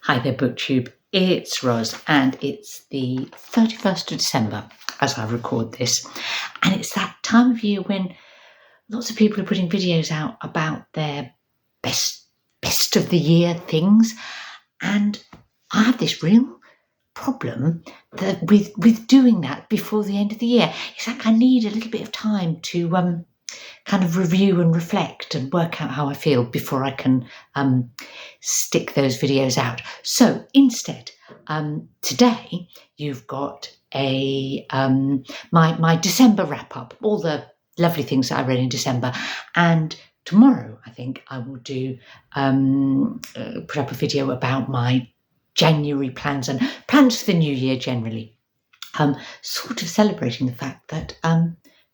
Hi there, BookTube. It's Ros, and it's the 31st of December as I record this. And it's that time of year when lots of people are putting videos out about their best of the year things. And I have this real problem that with doing that before the end of the year. It's like I need a little bit of time to kind of review and reflect and work out how I feel before I can stick those videos out. So instead, today you've got a my December wrap up, all the lovely things that I read in December, and tomorrow I think I will do put up a video about my January plans and plans for the new year generally, sort of celebrating the fact that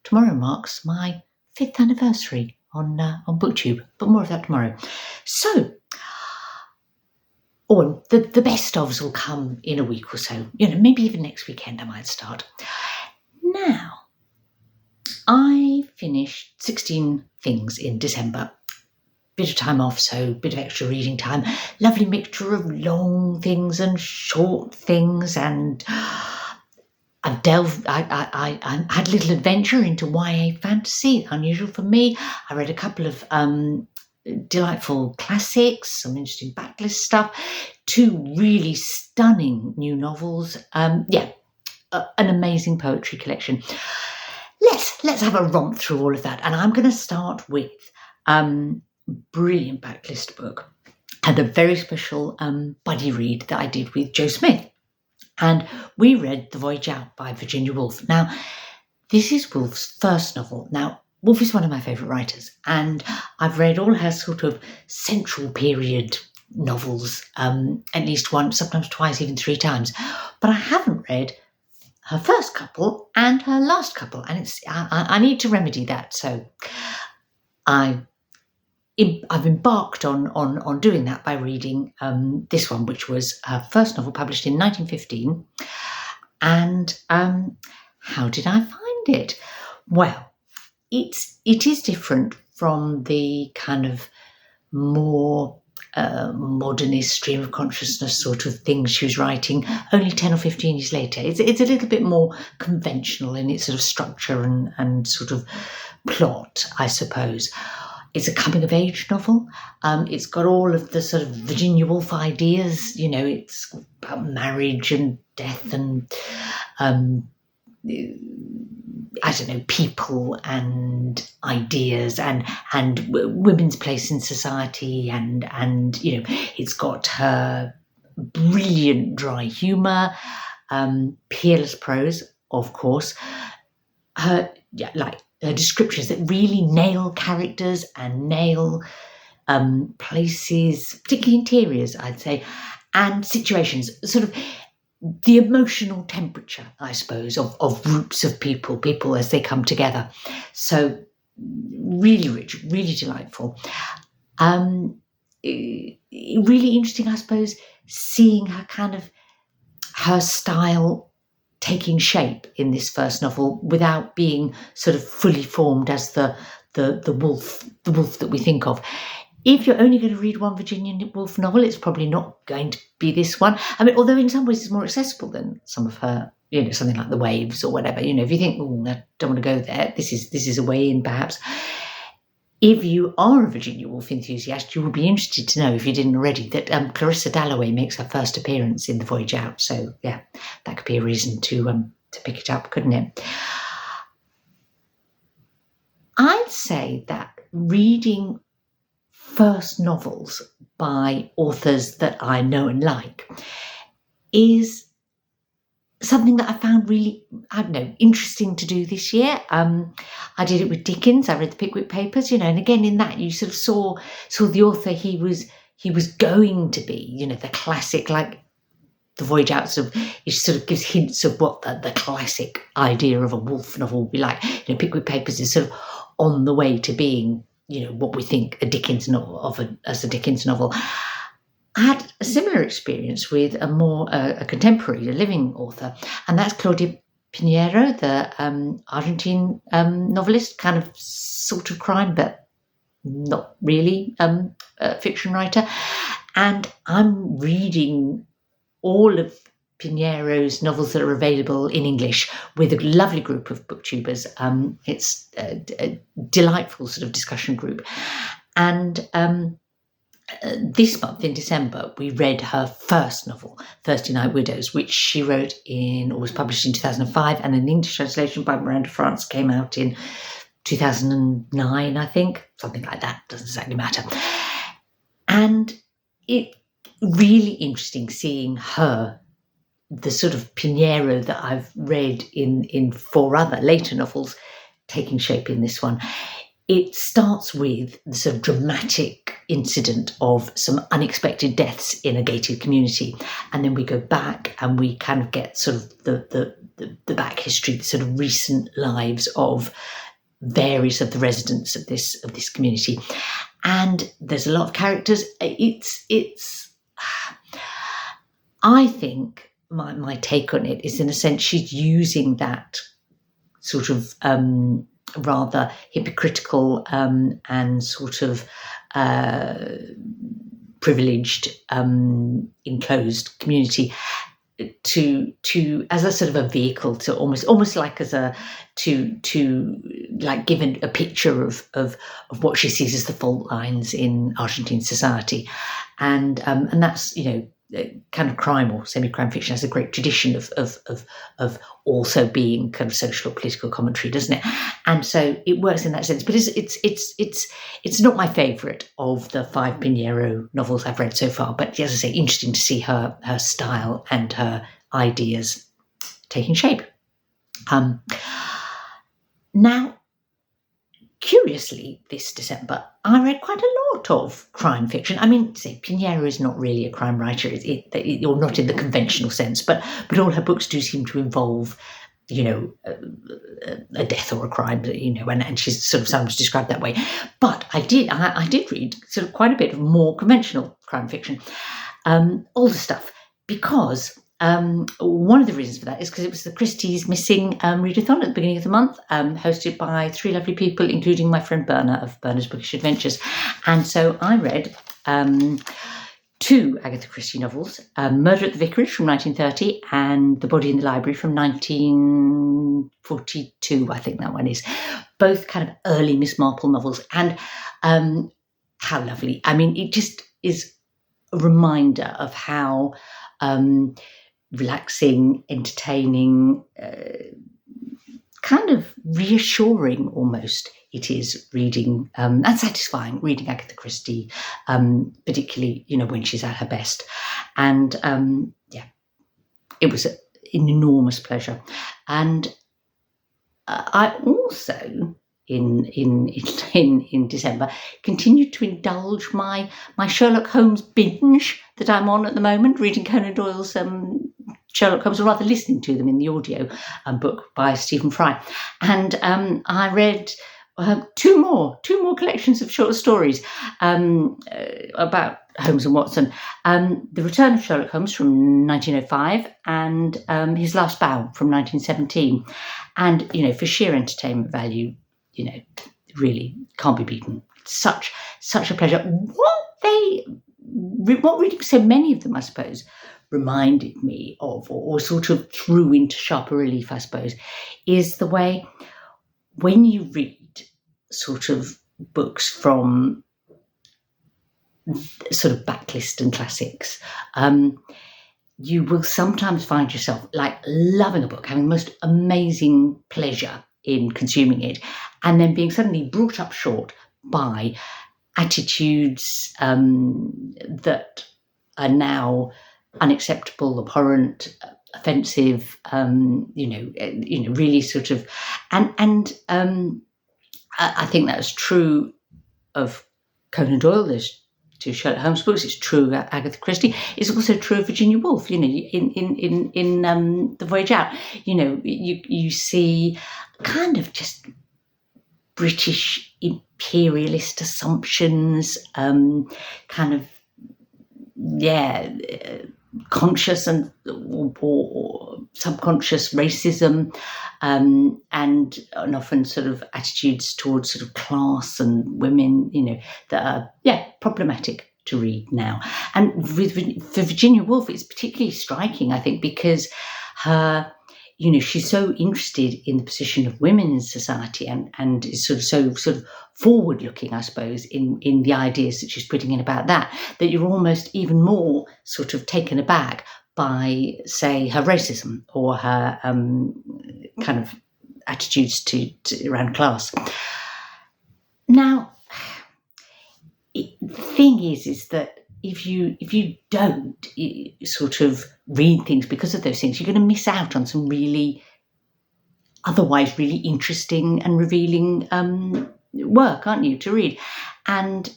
tomorrow marks my 5th anniversary on BookTube, but more of that tomorrow. So, the best ofs will come in a week or so. Maybe even next weekend I might start. Now, I finished 16 things in December. Bit of time off, so bit of extra reading time. Lovely mixture of long things and short things, and I had a little adventure into YA fantasy, unusual for me. I read a couple of delightful classics, some interesting backlist stuff, 2 really stunning new novels. An amazing poetry collection. Let's have a romp through all of that, and I'm going to start with brilliant backlist book and a very special buddy read that I did with Joe Smith. And we read The Voyage by Virginia Woolf. Now, this is Woolf's first novel. Now, Woolf is one of my favourite writers, and I've read all her sort of central period novels at least once, sometimes twice, even 3 times. But I haven't read her first couple and her last couple, and I need to remedy that. So I've embarked on doing that by reading this one, which was her first novel, published in 1915. And how did I find it? Well, it is different from the kind of more modernist stream of consciousness sort of things she was writing only 10 or 15 years later. It's a little bit more conventional in its sort of structure and sort of plot, I suppose. It's a coming-of-age novel. It's got all of the sort of Virginia Woolf ideas. It's about marriage and death and, people and ideas and women's place in society. And it's got her brilliant dry humour, peerless prose, of course. Her descriptions that really nail characters and nail places, particularly interiors, I'd say, and situations, sort of the emotional temperature, I suppose, of groups of people as they come together. So really rich, really delightful. Really interesting, I suppose, seeing her style taking shape in this first novel without being sort of fully formed as the wolf that we think of. If you're only going to read one Virginia Woolf novel, it's probably not going to be this one. I mean, although in some ways it's more accessible than some of her, something like The Waves or whatever. If you think, I don't want to go there, this is a way in, perhaps. If you are a Virginia Woolf enthusiast, you will be interested to know, if you didn't already, that Clarissa Dalloway makes her first appearance in The Voyage Out. So, yeah, that could be a reason to pick it up, couldn't it? I'd say that reading first novels by authors that I know and like is something that I found really, interesting to do this year. I did it with Dickens. I read the Pickwick Papers, and again in that you sort of saw the author he was going to be, the classic, like The Voyage Out it sort of gives hints of what the classic idea of a Woolf novel will be like. Pickwick Papers is sort of on the way to being, what we think a Dickens novel as a Dickens novel. I had a similar experience with a contemporary, a living author, and that's Claudia Piñeiro, the Argentine novelist, kind of sort of crime, but not really fiction writer. And I'm reading all of Piñeiro's novels that are available in English with a lovely group of booktubers. It's a delightful sort of discussion group. And this month in December, we read her first novel, Thursday Night Widows, which she wrote or was published in 2005, and an English translation by Miranda France came out in 2009, I think, something like that, doesn't exactly matter. And it really interesting seeing her, the sort of Piñeiro that I've read in 4 other later novels, taking shape in this one. It starts with the sort of dramatic incident of some unexpected deaths in a gated community. And then we go back and we kind of get sort of the back history, the sort of recent lives of various of the residents of this community. And there's a lot of characters. It's I think my take on it is, in a sense, she's using that sort of rather hypocritical and sort of privileged enclosed community to as a sort of a vehicle to almost like as a to like give a picture of what she sees as the fault lines in Argentine society, and that's, you know, kind of crime or semi-crime fiction has a great tradition of also being kind of social or political commentary, doesn't it? And so it works in that sense. But it's not my favourite of the 5 Piñeiro novels I've read so far. But as I say, interesting to see her style and her ideas taking shape. Now, curiously, this December, I read quite a lot of crime fiction. I mean, say, Piñeiro is not really a crime writer, or not in the conventional sense, but all her books do seem to involve, you know, a death or a crime, you know, and she's sort of sometimes described that way. But I did read sort of quite a bit of more conventional crime fiction, older stuff, because one of the reasons for that is because it was the Christie's Missing Readathon at the beginning of the month, hosted by 3 lovely people, including my friend Berna of Berna's Bookish Adventures. And so I read 2 Agatha Christie novels, Murder at the Vicarage from 1930 and The Body in the Library from 1942, I think that one is. Both kind of early Miss Marple novels. And how lovely. I mean, it just is a reminder of how relaxing, entertaining, kind of reassuring almost it is reading, and satisfying reading Agatha Christie, particularly, you know, when she's at her best. And it was an enormous pleasure. And I also in December continued to indulge my Sherlock Holmes binge that I'm on at the moment, reading Conan Doyle's Sherlock Holmes, or rather listening to them in the audio book by Stephen Fry. And I read 2 more collections of short stories about Holmes and Watson. The Return of Sherlock Holmes from 1905 and His Last Bow from 1917. And, you know, for sheer entertainment value, you know, really can't be beaten. Such a pleasure. What reading so many of them, I suppose, reminded me of, or sort of threw into sharper relief, I suppose, is the way when you read sort of books from sort of backlist and classics, you will sometimes find yourself like loving a book, having the most amazing pleasure in consuming it, and then being suddenly brought up short by attitudes that are now unacceptable, abhorrent, offensive, really sort of, and I think that's true of Conan Doyle. There's 2 Sherlock Holmes books. It's true of Agatha Christie. It's also true of Virginia Woolf. You know, in The Voyage Out, you know, you see kind of just British imperialist assumptions, kind of conscious and or subconscious racism, and often sort of attitudes towards sort of class and women, you know, that are problematic. to read now. And for Virginia Woolf, it's particularly striking, I think, because her, she's so interested in the position of women in society and is sort of forward-looking, I suppose, in the ideas that she's putting in about that you're almost even more sort of taken aback by, say, her racism or her kind of attitudes to around class. Now, the thing is that if you don't sort of read things because of those things, you're going to miss out on some otherwise really interesting and revealing work, aren't you, to read? And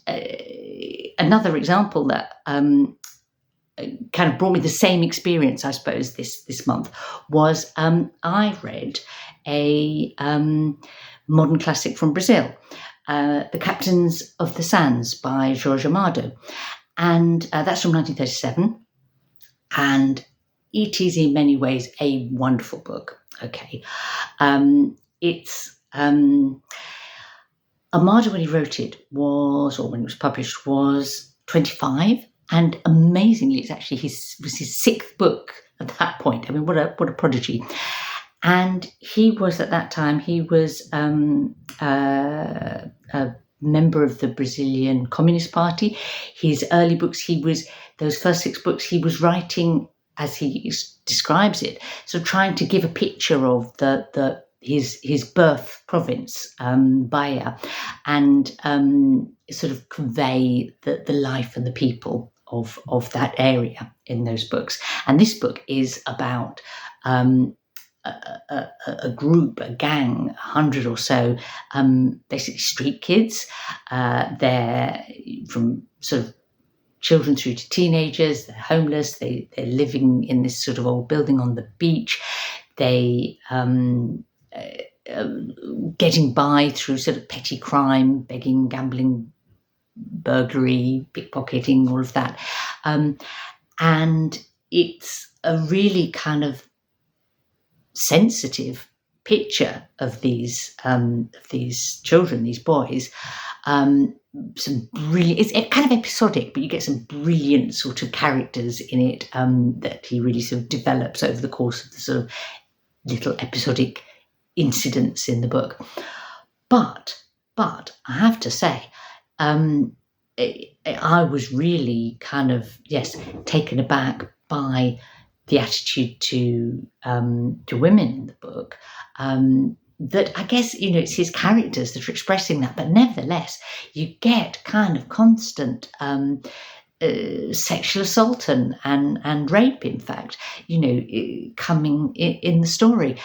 another example that kind of brought me the same experience, I suppose, this month was I read a modern classic from Brazil, The Captains of the Sands by Jorge Amado. And that's from 1937. And it is in many ways a wonderful book. Okay. It's Amado, when he wrote it, or when it was published, was 25. And amazingly, it's actually his sixth book at that point. I mean, what a prodigy. And he was, at that time, he was a member of the Brazilian Communist Party. His early books, those first 6 books, he was writing, as he describes it, so trying to give a picture of his birth province, Bahia, and sort of convey the life and the people of that area in those books. And this book is about a group, a gang, 100 or so, basically street kids. They're from sort of children through to teenagers. They're homeless. They're living in this sort of old building on the beach. They getting by through sort of petty crime, begging, gambling, burglary, pickpocketing, all of that. And it's a really kind of sensitive picture of these children, these boys. Some brilliant, it's kind of episodic, but you get some brilliant sort of characters in it that he really sort of develops over the course of the sort of little episodic incidents in the book. But I have to say, I was really kind of, taken aback by the attitude to women in the book. That I guess, it's his characters that are expressing that, but nevertheless, you get kind of constant sexual assault and rape, in fact, coming in the story.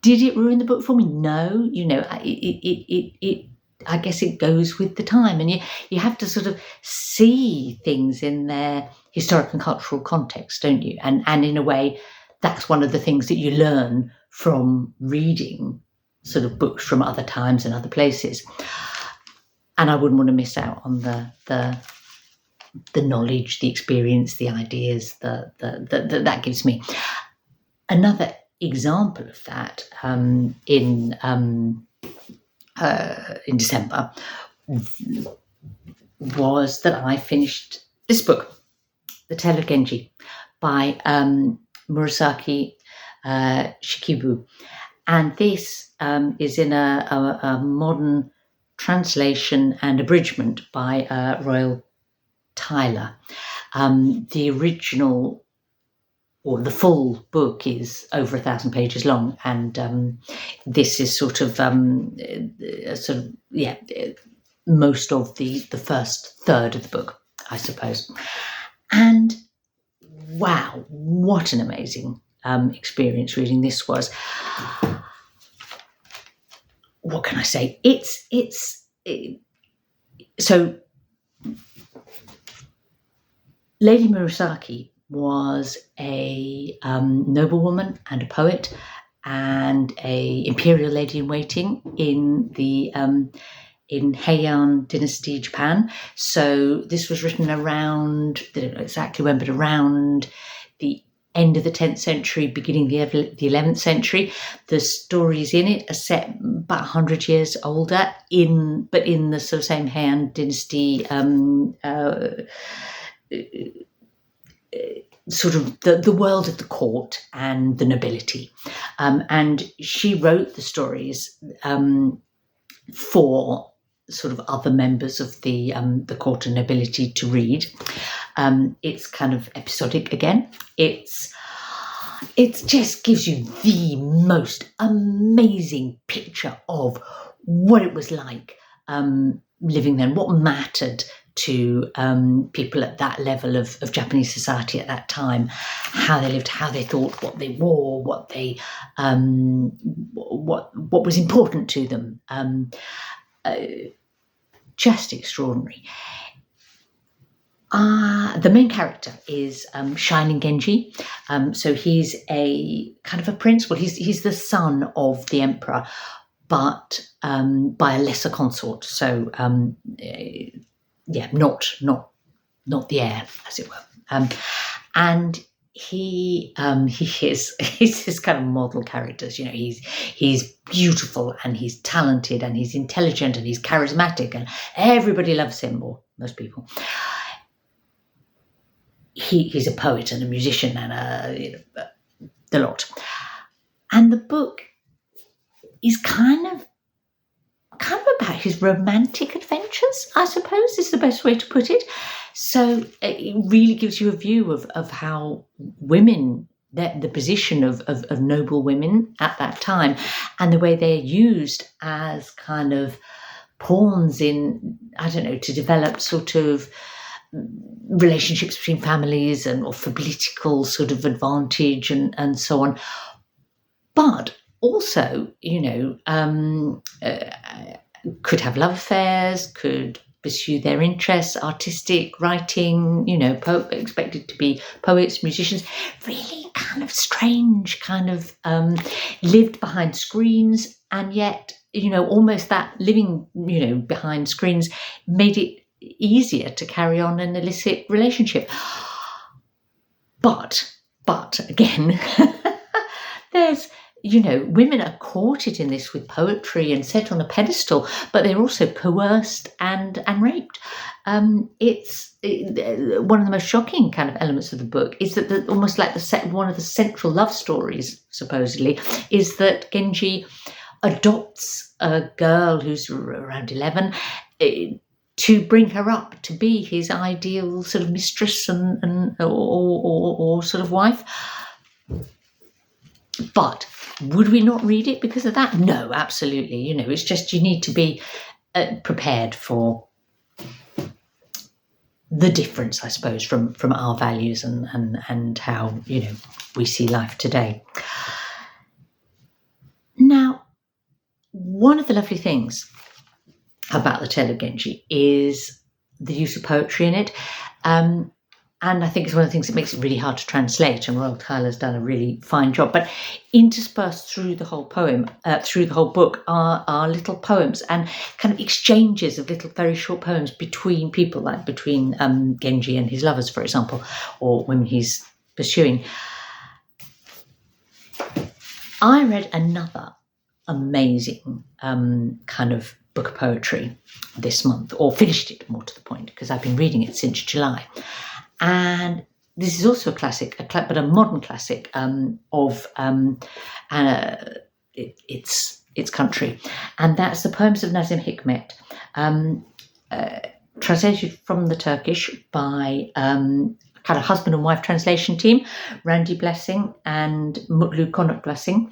Did it ruin the book for me? No, it I guess it goes with the time, and you have to sort of see things in their historic and cultural context, don't you? And in a way, that's one of the things that you learn from reading sort of books from other times and other places. And I wouldn't want to miss out on the knowledge, the experience, the ideas that gives me. Another example of that in December was that I finished this book, The Tale of Genji, by Murasaki Shikibu. And this is in a modern translation and abridgment by Royall Tyler. The original, or the full book, is over 1,000 pages long, and this is sort of most of the first third of the book, I suppose. And wow, what an amazing experience reading this was. What can I say? So Lady Murasaki was a noblewoman and a poet and a imperial lady in waiting in the in Heian dynasty, Japan. So this was written around, I don't know exactly when, but around the end of the 10th century, beginning of the 11th century. The stories in it are set about 100 years older, but in the sort of same Han dynasty, sort of the world of the court and the nobility. And she wrote the stories for sort of other members of the court and nobility to read. It's kind of episodic again. It just gives you the most amazing picture of what it was like living there, and what mattered to people at that level of Japanese society at that time, how they lived, how they thought, what they wore, what was important to them. Just extraordinary. The main character is Shining Genji. So he's a kind of a prince. Well, he's the son of the emperor, but by a lesser consort. So not the heir, as it were. And he's this kind of model characters. He's beautiful, and he's talented, and he's intelligent, and he's charismatic, and everybody loves him, or most people. He's a poet and a musician and the lot. And the book is kind of about his romantic adventures, I suppose, is the best way to put it. So it really gives you a view of how women, the position of noble women at that time, and the way they're used as kind of pawns in, I don't know, to develop sort of relationships between families or for political sort of advantage and so on. But also, could have love affairs, could pursue their interests, artistic, writing, expected to be poets, musicians, really kind of strange, kind of lived behind screens, and yet, almost that living, behind screens made it easier to carry on an illicit relationship. But again, there's, women are courted in this with poetry and set on a pedestal, but they're also coerced and raped. It's one of the most shocking kind of elements of the book is that almost like one of the central love stories, supposedly, is that Genji adopts a girl who's around 11 to bring her up to be his ideal sort of mistress or sort of wife. But would we not read it because of that? No, absolutely. It's just you need to be prepared for the difference, I suppose, from our values and how, we see life today. Now, one of the lovely things about the tale of Genji is the use of poetry in it. And I think it's one of the things that makes it really hard to translate, and Royall Tyler's done a really fine job. But interspersed through the whole book are little poems and kind of exchanges of little very short poems between people, like between Genji and his lovers, for example, or women he's pursuing. I read another amazing kind of book of poetry this month, or finished it, more to the point, because I've been reading it since July. And this is also a classic, but a modern classic of its country, and that's the poems of Nazim Hikmet, translated from the Turkish by kind of husband and wife translation team, Randy Blasing and Mutlu Konuk Blasing.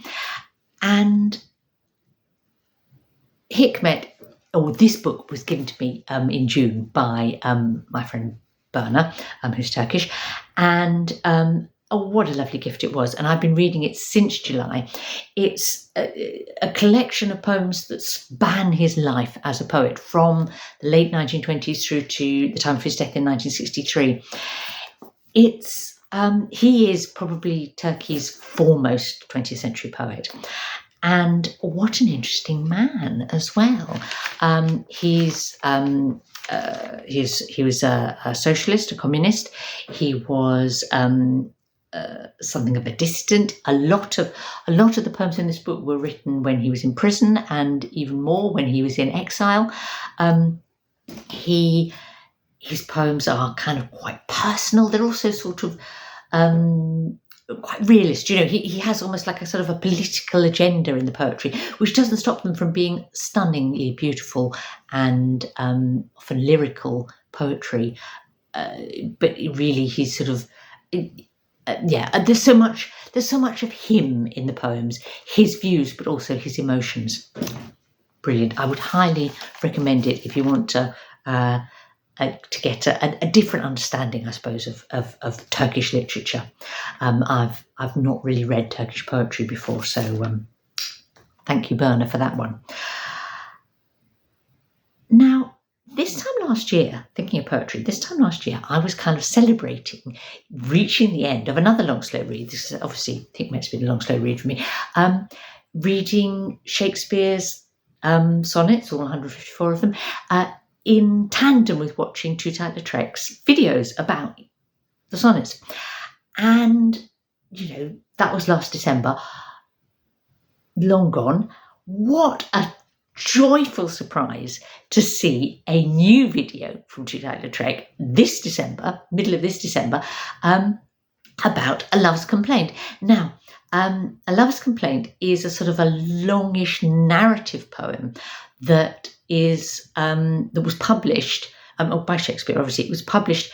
And Hikmet, this book was given to me in June by my friend Berna, who's Turkish, and what a lovely gift it was. And I've been reading it since July. It's a collection of poems that span his life as a poet from the late 1920s through to the time of his death in 1963. He is probably Turkey's foremost 20th century poet. And what an interesting man as well. He was a socialist, a communist. He was something of a distant. A lot of the poems in this book were written when he was in prison, and even more when he was in exile. His poems are kind of quite personal. They're also sort of quite realist. He has almost like a sort of a political agenda in the poetry, which doesn't stop them from being stunningly beautiful and often lyrical poetry. But really, he's sort of there's so much of him in the poems, his views, but also his emotions. Brilliant. I would highly recommend it if you want to get a different understanding, I suppose, of Turkish literature. I've not really read Turkish poetry before, so thank you, Berna, for that one. Now, this time last year, thinking of poetry, I was kind of celebrating reaching the end of another long, slow read. This is obviously, Hikmet's been a long, slow read for me. Reading Shakespeare's sonnets, all 154 of them, in tandem with watching Two-Tight-Lautrec's videos about the sonnets. And, that was last December. Long gone. What a joyful surprise to see a new video from Two-Tight-Lautrec this December, middle of this December, about A Love's Complaint. Now, A Love's Complaint is a sort of a longish narrative poem that was published by Shakespeare. Obviously, it was published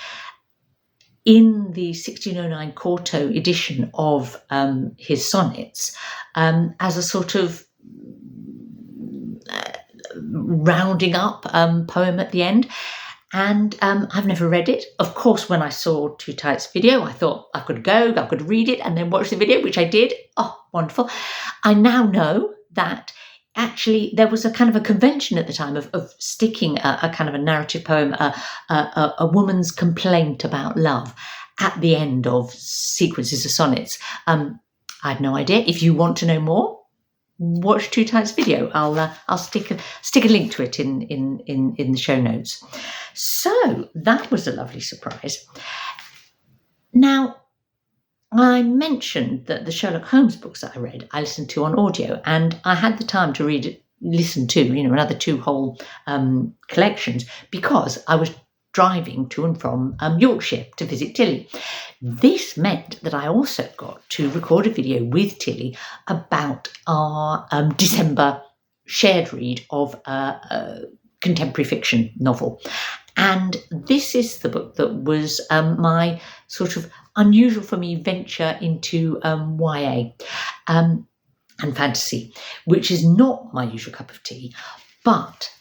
in the 1609 quarto edition of his sonnets as a sort of rounding up poem at the end. And I've never read it. Of course, when I saw Two Tight's video, I thought I could read it and then watch the video, which I did. Oh, wonderful. I now know that actually there was a kind of a convention at the time of sticking a kind of a narrative poem, a woman's complaint about love, at the end of sequences of sonnets. I had no idea. If you want to know more, watch Two Tight's video. I'll stick a link to it in the show notes. So that was a lovely surprise. Now, I mentioned that the Sherlock Holmes books that I read, I listened to on audio, and I had the time to listen to another 2 whole collections, because I was driving to and from Yorkshire to visit Tilly. This meant that I also got to record a video with Tilly about our December shared read of a contemporary fiction novel. And this is the book that was my sort of unusual for me venture into YA and fantasy, which is not my usual cup of tea. But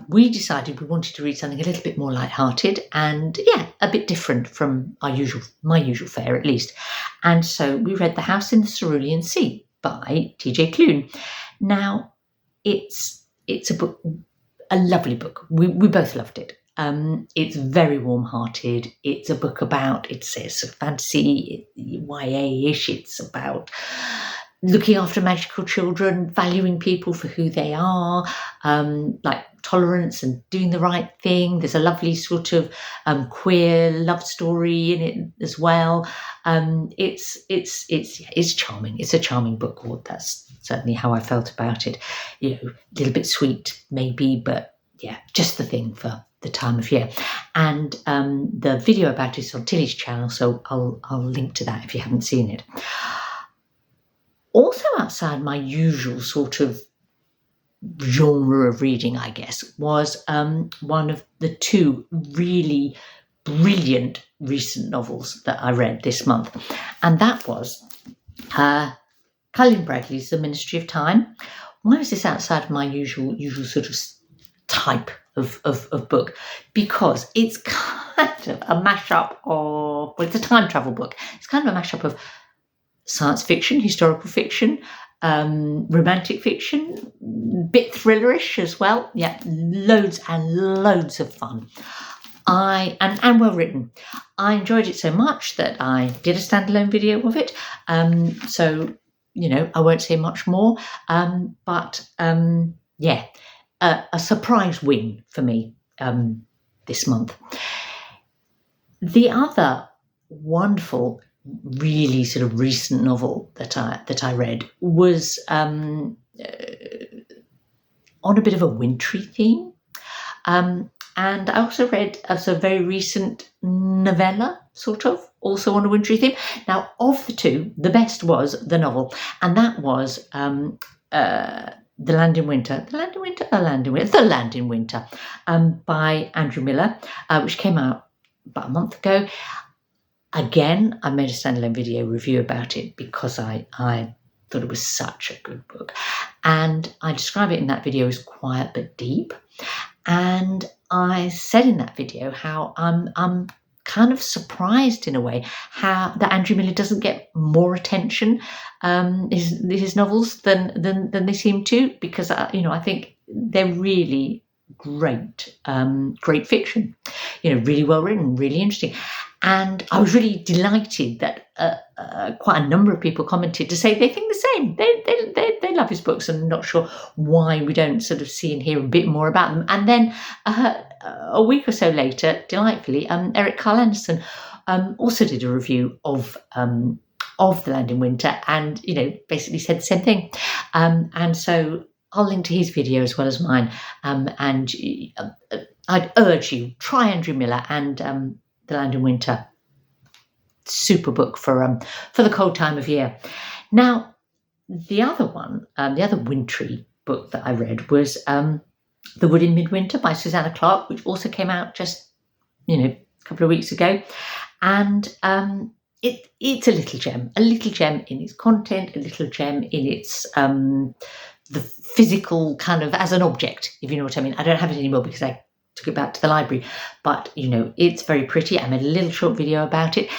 we decided we wanted to read something a little bit more lighthearted and, a bit different from my usual fare, at least. And so we read The House in the Cerulean Sea by T.J. Klune. Now, it's a book, a lovely book. We both loved it. It's very warm-hearted. It's a book about, it's sort of fantasy, YA-ish. It's about looking after magical children, valuing people for who they are, like tolerance and doing the right thing. There's a lovely sort of queer love story in it as well. It's charming. It's a charming book. Or that's certainly how I felt about it. A little bit sweet maybe, but just the thing for the time of year. And the video about it is on Tilly's channel, so I'll link to that if you haven't seen it. Also outside my usual sort of genre of reading, I guess, was one of the 2 really brilliant recent novels that I read this month. And that was Colin Bradley's The Ministry of Time. Why is this outside of my usual sort of type of book? Because it's kind of a mashup of, it's a time travel book. It's kind of a mashup of science fiction, historical fiction, romantic fiction, bit thrillerish as well. Loads and loads of fun. And well written. I enjoyed it so much that I did a standalone video of it. So I won't say much more. But a surprise win for me this month. The other wonderful really sort of recent novel that I read was on a bit of a wintry theme. And I also read a sort of very recent novella, sort of, also on a wintry theme. Now, of the two, the best was the novel, and that was The Land in Winter, by Andrew Miller, which came out about a month ago. Again, I made a standalone video review about it because I thought it was such a good book. And I describe it in that video as quiet but deep. And I said in that video how I'm kind of surprised in a way how that Andrew Miller doesn't get more attention, his novels than they seem to, because I think they're really great fiction, really well written, really interesting. And I was really delighted that quite a number of people commented to say they think the same. They love his books and not sure why we don't sort of see and hear a bit more about them. And then a week or so later, delightfully, Eric Carl Anderson also did a review of The Land in Winter, and basically said the same thing. And so I'll link to his video as well as mine. And I'd urge you, try Andrew Miller and The Land in Winter. Super book for the cold time of year. Now, the other one, the other wintry book that I read was The Wood in Midwinter by Susanna Clarke, which also came out just a couple of weeks ago, and it's a little gem in its content, a little gem in its the physical kind of as an object, if you know what I mean. I don't have it anymore because I took it back to the library, but it's very pretty. I made a little short video about it.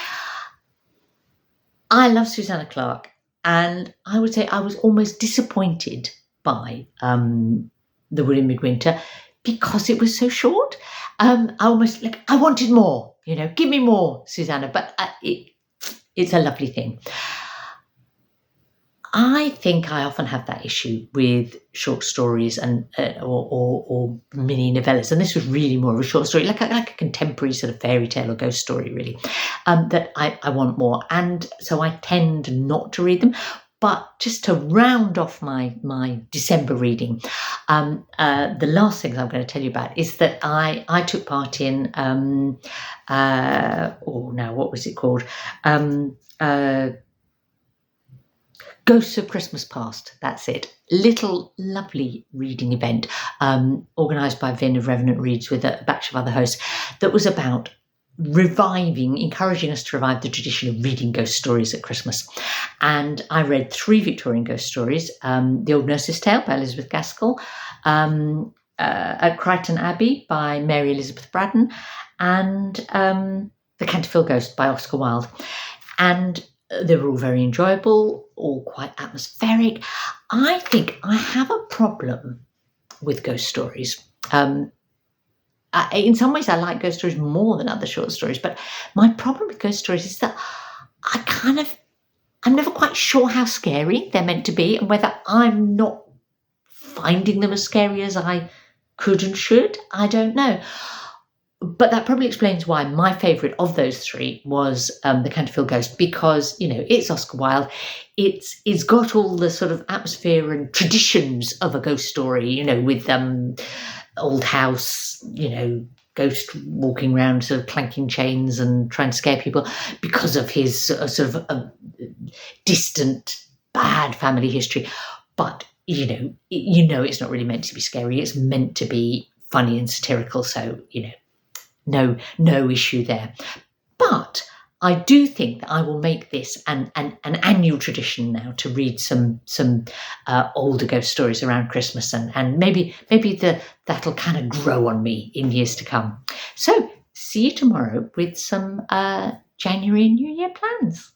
I love Susanna Clarke, and I would say I was almost disappointed by The Wood in Midwinter because it was so short. I almost I wanted more, give me more, Susanna, but it's a lovely thing. I think I often have that issue with short stories and or mini novellas, and this was really more of a short story, like a contemporary sort of fairy tale or ghost story, really, that I want more, and so I tend not to read them. But just to round off my December reading, the last things I'm going to tell you about is that I took part in what was it called? Ghosts of Christmas Past, that's it. Little lovely reading event organised by Vin of Revenant Reads with a batch of other hosts that was about encouraging us to revive the tradition of reading ghost stories at Christmas. And I read 3 Victorian ghost stories, The Old Nurse's Tale by Elizabeth Gaskell, at Chrighton Abbey by Mary Elizabeth Braddon, and The Canterville Ghost by Oscar Wilde. And they were all very enjoyable, all quite atmospheric. I think I have a problem with ghost stories. In some ways, I like ghost stories more than other short stories, but my problem with ghost stories is that I'm never quite sure how scary they're meant to be and whether I'm not finding them as scary as I could and should. I don't know. But that probably explains why my favourite of those 3 was The Canterville Ghost, because, it's Oscar Wilde. It's got all the sort of atmosphere and traditions of a ghost story, with old house, ghost walking around sort of clanking chains and trying to scare people because of his sort of distant, bad family history. But, it's not really meant to be scary. It's meant to be funny and satirical. So, no issue there. But I do think that I will make this an annual tradition now to read some older ghost stories around Christmas, and maybe that'll kind of grow on me in years to come. So see you tomorrow with some January and New Year plans.